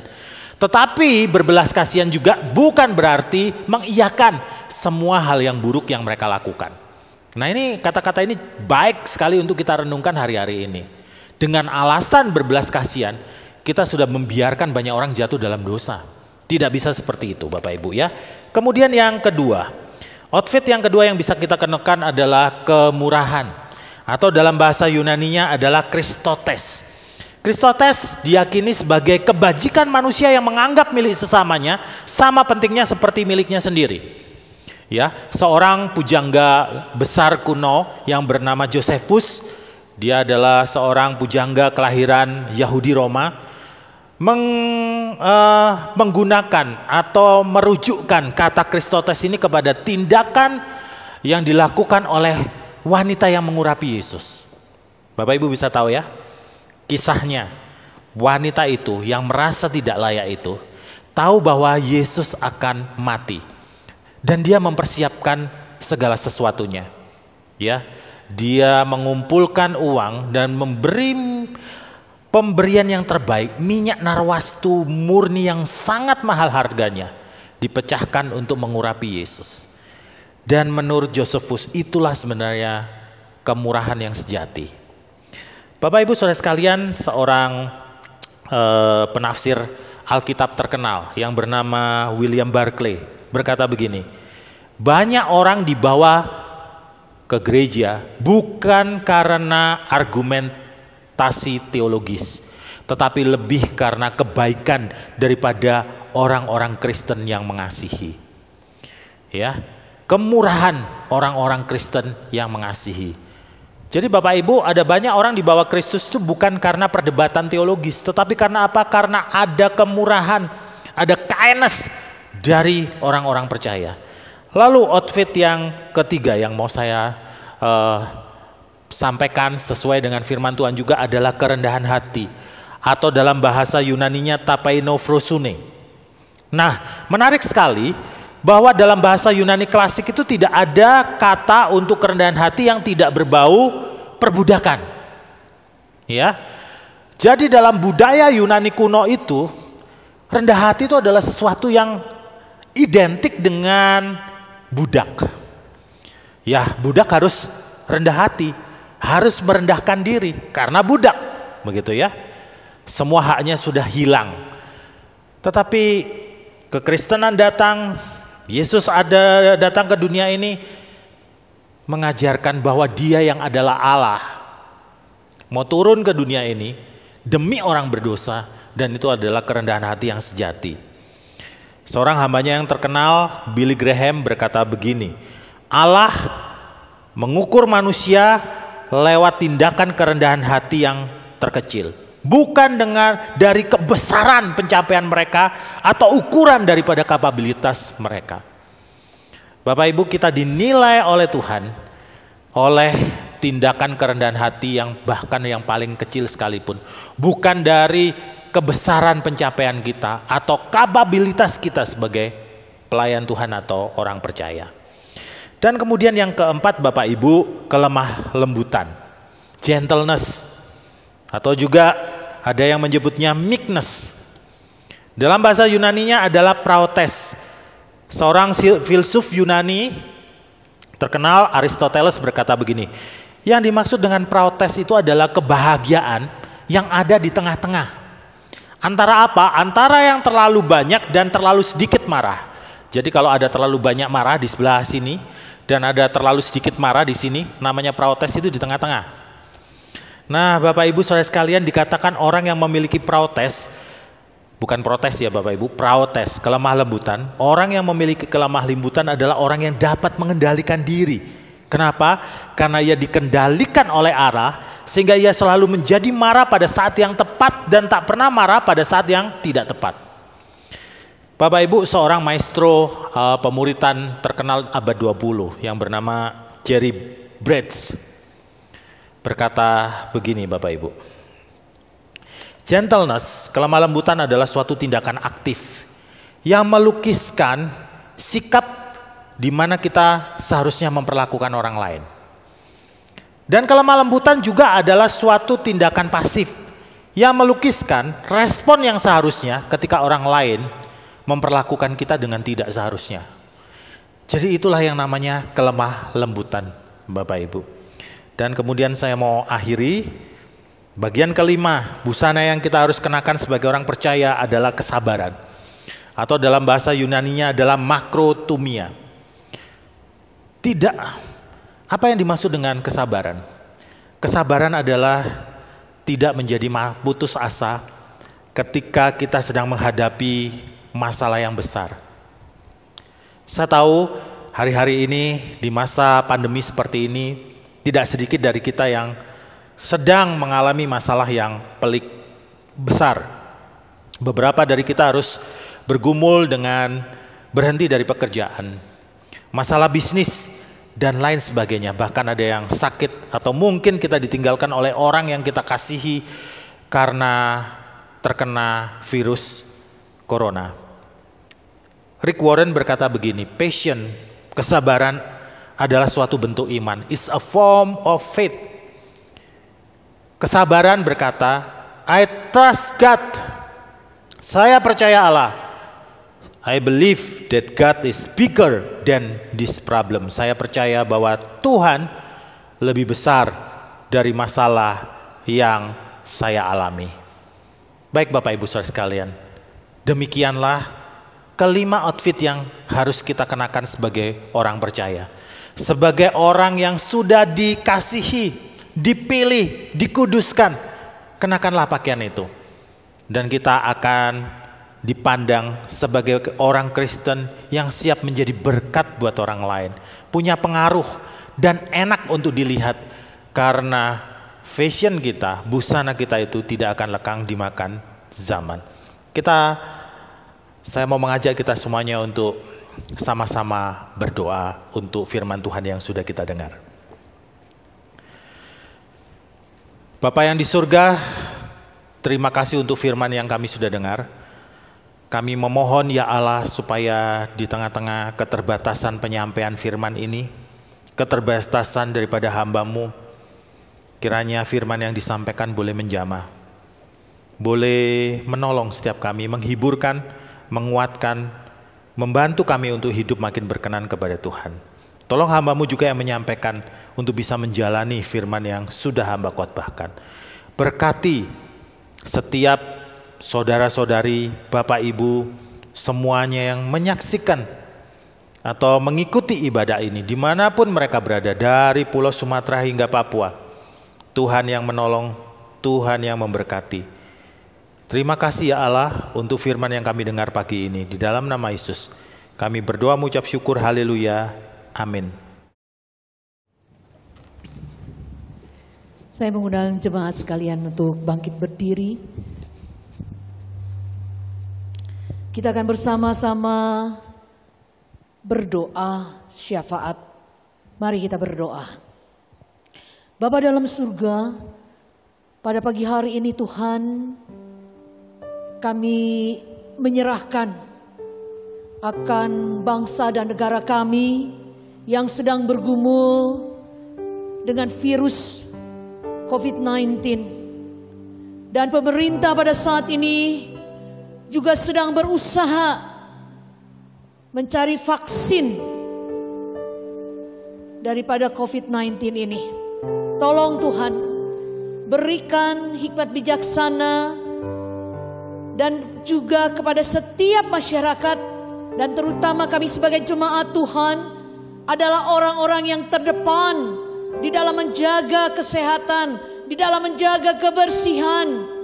Tetapi berbelas kasihan juga bukan berarti mengiyakan semua hal yang buruk yang mereka lakukan. Nah ini kata-kata ini baik sekali untuk kita renungkan hari-hari ini. Dengan alasan berbelas kasihan, kita sudah membiarkan banyak orang jatuh dalam dosa. Tidak bisa seperti itu Bapak Ibu ya. Kemudian yang kedua, outfit yang kedua yang bisa kita kenakan adalah kemurahan. Atau dalam bahasa Yunaninya adalah Kristotes. Kristotes diyakini sebagai kebajikan manusia yang menganggap milik sesamanya sama pentingnya seperti miliknya sendiri. Ya, seorang pujangga besar kuno yang bernama Josephus, dia adalah seorang pujangga kelahiran Yahudi Roma, menggunakan atau merujukkan kata Kristotes ini kepada tindakan yang dilakukan oleh wanita yang mengurapi Yesus. Bapak Ibu bisa tahu ya, kisahnya wanita itu yang merasa tidak layak itu tahu bahwa Yesus akan mati. Dan dia mempersiapkan segala sesuatunya. Ya, dia mengumpulkan uang dan memberi pemberian yang terbaik, minyak narwastu murni yang sangat mahal harganya, dipecahkan untuk mengurapi Yesus. Dan menurut Josephus itulah sebenarnya kemurahan yang sejati. Bapak Ibu Saudara sekalian, seorang penafsir Alkitab terkenal yang bernama William Barclay berkata begini, banyak orang dibawa ke gereja bukan karena argumentasi teologis, tetapi lebih karena kebaikan daripada orang-orang Kristen yang mengasihi. Ya, kemurahan orang-orang Kristen yang mengasihi. Jadi Bapak Ibu, ada banyak orang dibawa Kristus itu bukan karena perdebatan teologis, tetapi karena apa? Karena ada kemurahan, ada kindness dari orang-orang percaya. Lalu outfit yang ketiga yang mau saya sampaikan sesuai dengan firman Tuhan juga adalah kerendahan hati, atau dalam bahasa Yunaninya tapainosfrosune. Nah, menarik sekali bahwa dalam bahasa Yunani klasik itu tidak ada kata untuk kerendahan hati yang tidak berbau perbudakan. Ya. Jadi dalam budaya Yunani kuno itu, rendah hati itu adalah sesuatu yang identik dengan budak. Ya, budak harus rendah hati, harus merendahkan diri karena budak, begitu ya. Semua haknya sudah hilang. Tetapi kekristenan datang, Yesus datang ke dunia ini mengajarkan bahwa Dia yang adalah Allah mau turun ke dunia ini demi orang berdosa, dan itu adalah kerendahan hati yang sejati. Seorang hambanya yang terkenal, Billy Graham, berkata begini, Allah mengukur manusia lewat tindakan kerendahan hati yang terkecil, bukan dari kebesaran pencapaian mereka atau ukuran daripada kapabilitas mereka. Bapak Ibu, kita dinilai oleh Tuhan oleh tindakan kerendahan hati yang bahkan yang paling kecil sekalipun, bukan dari kebesaran pencapaian kita atau kapabilitas kita sebagai pelayan Tuhan atau orang percaya. Dan kemudian yang keempat Bapak Ibu, kelemah lembutan, gentleness, atau juga ada yang menyebutnya meekness. Dalam bahasa Yunaninya adalah praotes. Seorang filsuf Yunani terkenal, Aristoteles, berkata begini, yang dimaksud dengan praotes itu adalah kebahagiaan yang ada di tengah-tengah. Antara apa? Antara yang terlalu banyak dan terlalu sedikit marah. Jadi kalau ada terlalu banyak marah di sebelah sini dan ada terlalu sedikit marah di sini, namanya praotes itu di tengah-tengah. Nah, Bapak Ibu Saudara sekalian, dikatakan orang yang memiliki praotes, bukan protes ya Bapak Ibu, praotes, kelemah lembutan. Orang yang memiliki kelemah lembutan adalah orang yang dapat mengendalikan diri. Kenapa? Karena ia dikendalikan oleh Allah, sehingga ia selalu menjadi marah pada saat yang tepat dan tak pernah marah pada saat yang tidak tepat. Bapak Ibu, seorang maestro pemuritan terkenal abad 20 yang bernama Jerry Bridges berkata begini Bapak Ibu. Gentleness, kelemah lembutan adalah suatu tindakan aktif yang melukiskan sikap di mana kita seharusnya memperlakukan orang lain. Dan kelemah lembutan juga adalah suatu tindakan pasif yang melukiskan respon yang seharusnya ketika orang lain memperlakukan kita dengan tidak seharusnya. Jadi itulah yang namanya kelemah lembutan Bapak Ibu. Dan kemudian saya mau akhiri Bagian kelima, busana yang kita harus kenakan sebagai orang percaya adalah kesabaran. Atau dalam bahasa Yunaninya adalah makrotumia. Tidak, apa yang dimaksud dengan kesabaran? Kesabaran adalah tidak menjadi putus asa ketika kita sedang menghadapi masalah yang besar. Saya tahu hari-hari ini di masa pandemi seperti ini, tidak sedikit dari kita yang sedang mengalami masalah yang pelik besar. Beberapa dari kita harus bergumul dengan berhenti dari pekerjaan, masalah bisnis, dan lain sebagainya. Bahkan ada yang sakit atau mungkin kita ditinggalkan oleh orang yang kita kasihi karena terkena virus corona. Rick Warren berkata begini, passion, kesabaran adalah suatu bentuk iman. It's a form of faith. Kesabaran berkata, I trust God. Saya percaya Allah. I believe that God is bigger than this problem. Saya percaya bahwa Tuhan lebih besar dari masalah yang saya alami. Baik Bapak Ibu Saudara sekalian, demikianlah kelima outfit yang harus kita kenakan sebagai orang percaya. Sebagai orang yang sudah dikasihi, dipilih, dikuduskan, kenakanlah pakaian itu. Dan kita akan dipandang sebagai orang Kristen yang siap menjadi berkat buat orang lain. Punya pengaruh dan enak untuk dilihat. Karena fashion kita, busana kita itu tidak akan lekang dimakan zaman. Saya mau mengajak kita semuanya untuk sama-sama berdoa untuk firman Tuhan yang sudah kita dengar. Bapa yang di surga, terima kasih untuk firman yang kami sudah dengar. Kami memohon ya Allah supaya di tengah-tengah keterbatasan penyampaian firman ini, keterbatasan daripada hamba-Mu, kiranya firman yang disampaikan boleh menjamah, boleh menolong setiap kami, menghiburkan, menguatkan, membantu kami untuk hidup makin berkenan kepada Tuhan. Tolong hamba-Mu juga yang menyampaikan untuk bisa menjalani firman yang sudah hamba khotbahkan. Berkati setiap saudara-saudari, Bapak Ibu, semuanya yang menyaksikan atau mengikuti ibadah ini dimanapun mereka berada, dari Pulau Sumatera hingga Papua. Tuhan yang menolong, Tuhan yang memberkati. Terima kasih ya Allah untuk firman yang kami dengar pagi ini. Di dalam nama Yesus kami berdoa mengucap syukur, haleluya, amin. Saya mengundang jemaat sekalian untuk bangkit berdiri. Kita akan bersama-sama berdoa syafaat. Mari kita berdoa. Bapa dalam surga, pada pagi hari ini Tuhan, kami menyerahkan akan bangsa dan negara kami yang sedang bergumul dengan virus COVID-19. Dan pemerintah pada saat ini juga sedang berusaha mencari vaksin daripada COVID-19 ini. Tolong Tuhan, berikan hikmat bijaksana dan juga kepada setiap masyarakat, dan terutama kami sebagai jemaat Tuhan adalah orang-orang yang terdepan di dalam menjaga kesehatan, di dalam menjaga kebersihan.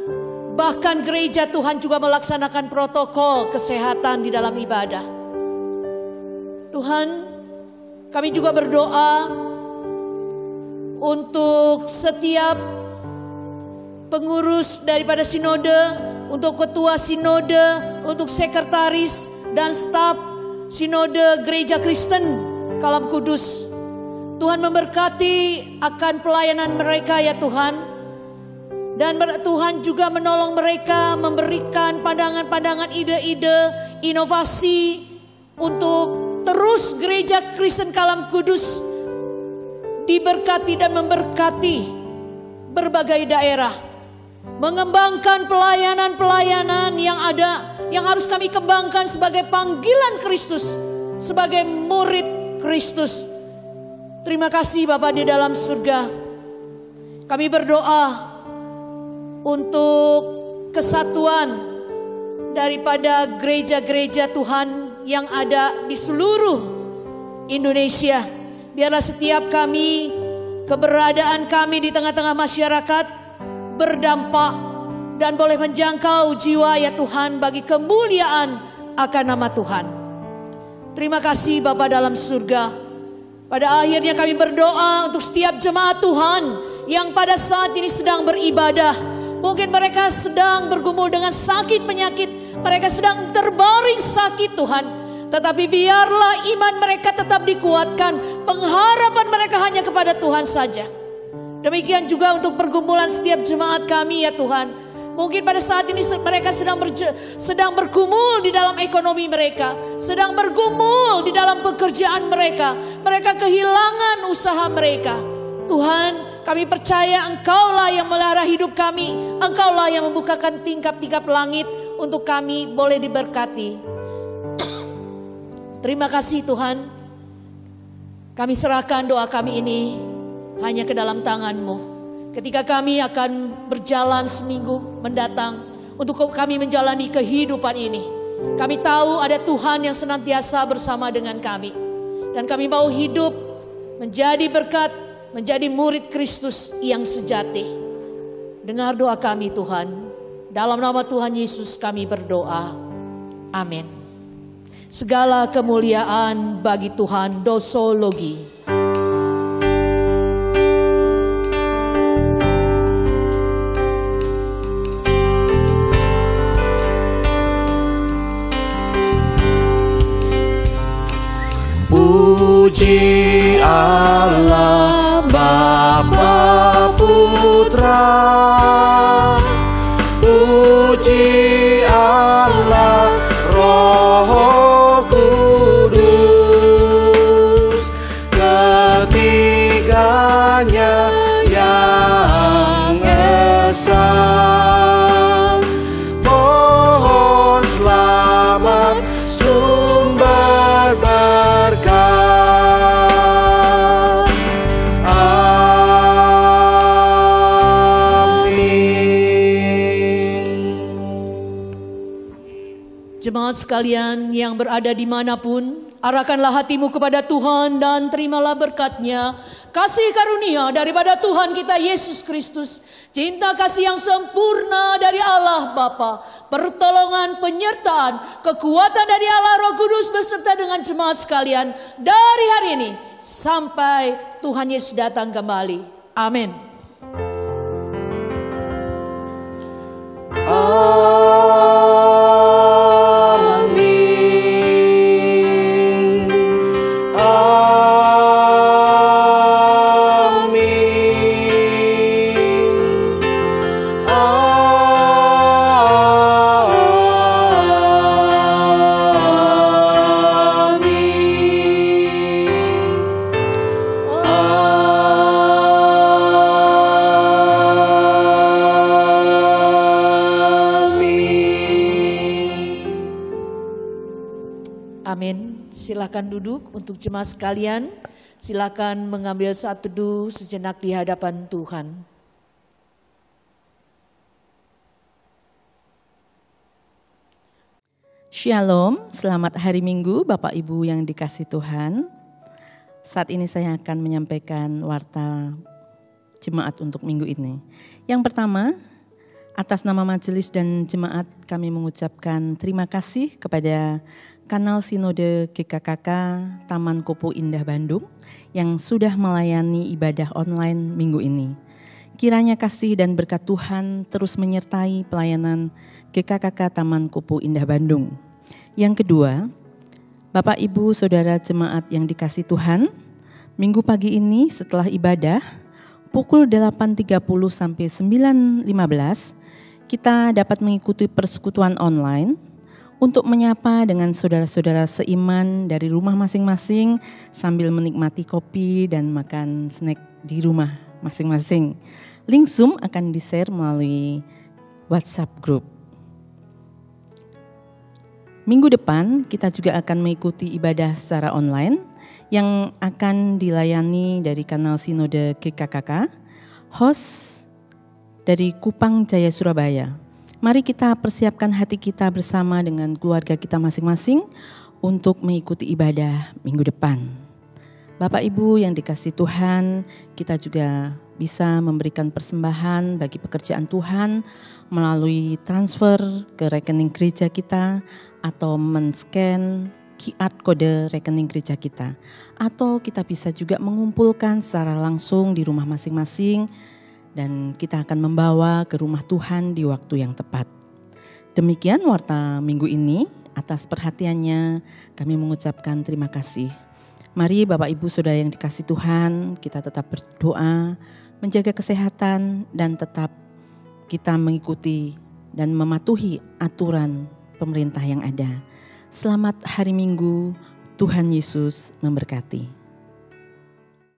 Bahkan gereja Tuhan juga melaksanakan protokol kesehatan di dalam ibadah. Tuhan, kami juga berdoa untuk setiap pengurus daripada sinode, untuk ketua sinode, untuk sekretaris dan staf sinode Gereja Kristen Kalam Kudus. Tuhan memberkati akan pelayanan mereka ya Tuhan. Dan Tuhan juga menolong mereka, memberikan pandangan-pandangan, ide-ide, inovasi untuk terus Gereja Kristen Kalam Kudus diberkati dan memberkati berbagai daerah. Mengembangkan pelayanan-pelayanan yang ada, yang harus kami kembangkan sebagai panggilan Kristus, sebagai murid Kristus. Terima kasih Bapa di dalam surga. Kami berdoa untuk kesatuan daripada gereja-gereja Tuhan yang ada di seluruh Indonesia. Biarlah setiap kami, keberadaan kami di tengah-tengah masyarakat berdampak dan boleh menjangkau jiwa ya Tuhan bagi kemuliaan akan nama Tuhan. Terima kasih Bapa dalam surga. Pada akhirnya kami berdoa untuk setiap jemaat Tuhan yang pada saat ini sedang beribadah. Mungkin mereka sedang bergumul dengan sakit penyakit, mereka sedang terbaring sakit Tuhan. Tetapi biarlah iman mereka tetap dikuatkan, pengharapan mereka hanya kepada Tuhan saja. Demikian juga untuk pergumulan setiap jemaat kami ya Tuhan. Mungkin pada saat ini mereka sedang bergumul di dalam ekonomi mereka, sedang bergumul di dalam pekerjaan mereka. Mereka kehilangan usaha mereka. Tuhan, kami percaya Engkaulah yang melihara hidup kami. Engkaulah yang membukakan tingkap-tingkap langit untuk kami boleh diberkati. Terima kasih Tuhan. Kami serahkan doa kami ini hanya ke dalam tangan-Mu. Ketika kami akan berjalan seminggu mendatang untuk kami menjalani kehidupan ini, kami tahu ada Tuhan yang senantiasa bersama dengan kami. Dan kami mau hidup menjadi berkat, menjadi murid Kristus yang sejati. Dengar doa kami Tuhan. Dalam nama Tuhan Yesus kami berdoa. Amin. Segala kemuliaan bagi Tuhan Dosologi. Puji Allah Bapa Putra, puji Allah Roh Kudus, ketiganya yang esa. Mohon selamat sumber berkat. Jemaat sekalian yang berada dimanapun, arahkanlah hatimu kepada Tuhan dan terimalah berkat-Nya. Kasih karunia daripada Tuhan kita Yesus Kristus, cinta kasih yang sempurna dari Allah Bapa, pertolongan, penyertaan, kekuatan dari Allah Roh Kudus beserta dengan jemaat sekalian dari hari ini sampai Tuhan Yesus datang kembali. Amin. Silakan duduk untuk jemaat sekalian. Silakan mengambil saat teduh sejenak di hadapan Tuhan. Shalom, selamat hari Minggu Bapak Ibu yang dikasih Tuhan. Saat ini saya akan menyampaikan warta jemaat untuk minggu ini. Yang pertama, atas nama majelis dan jemaat kami mengucapkan terima kasih kepada Kanal Sinode GKKK Taman Kopo Indah Bandung yang sudah melayani ibadah online minggu ini. Kiranya kasih dan berkat Tuhan terus menyertai pelayanan GKKK Taman Kopo Indah Bandung. Yang kedua, Bapak Ibu Saudara jemaat yang dikasih Tuhan, minggu pagi ini setelah ibadah pukul 8.30 sampai 9.15 kita dapat mengikuti persekutuan online untuk menyapa dengan saudara-saudara seiman dari rumah masing-masing sambil menikmati kopi dan makan snack di rumah masing-masing. Link Zoom akan di-share melalui WhatsApp group. Minggu depan kita juga akan mengikuti ibadah secara online yang akan dilayani dari kanal Sinode GKKK. Host dari Kupang Jaya Surabaya. Mari kita persiapkan hati kita bersama dengan keluarga kita masing-masing untuk mengikuti ibadah minggu depan. Bapak Ibu yang dikasihi Tuhan, kita juga bisa memberikan persembahan bagi pekerjaan Tuhan melalui transfer ke rekening gereja kita atau men-scan QR kode rekening gereja kita. Atau kita bisa juga mengumpulkan secara langsung di rumah masing-masing dan kita akan membawa ke rumah Tuhan di waktu yang tepat. Demikian warta minggu ini, atas perhatiannya kami mengucapkan terima kasih. Mari Bapak Ibu Saudara yang dikasihi Tuhan, kita tetap berdoa, menjaga kesehatan dan tetap kita mengikuti dan mematuhi aturan pemerintah yang ada. Selamat hari Minggu, Tuhan Yesus memberkati.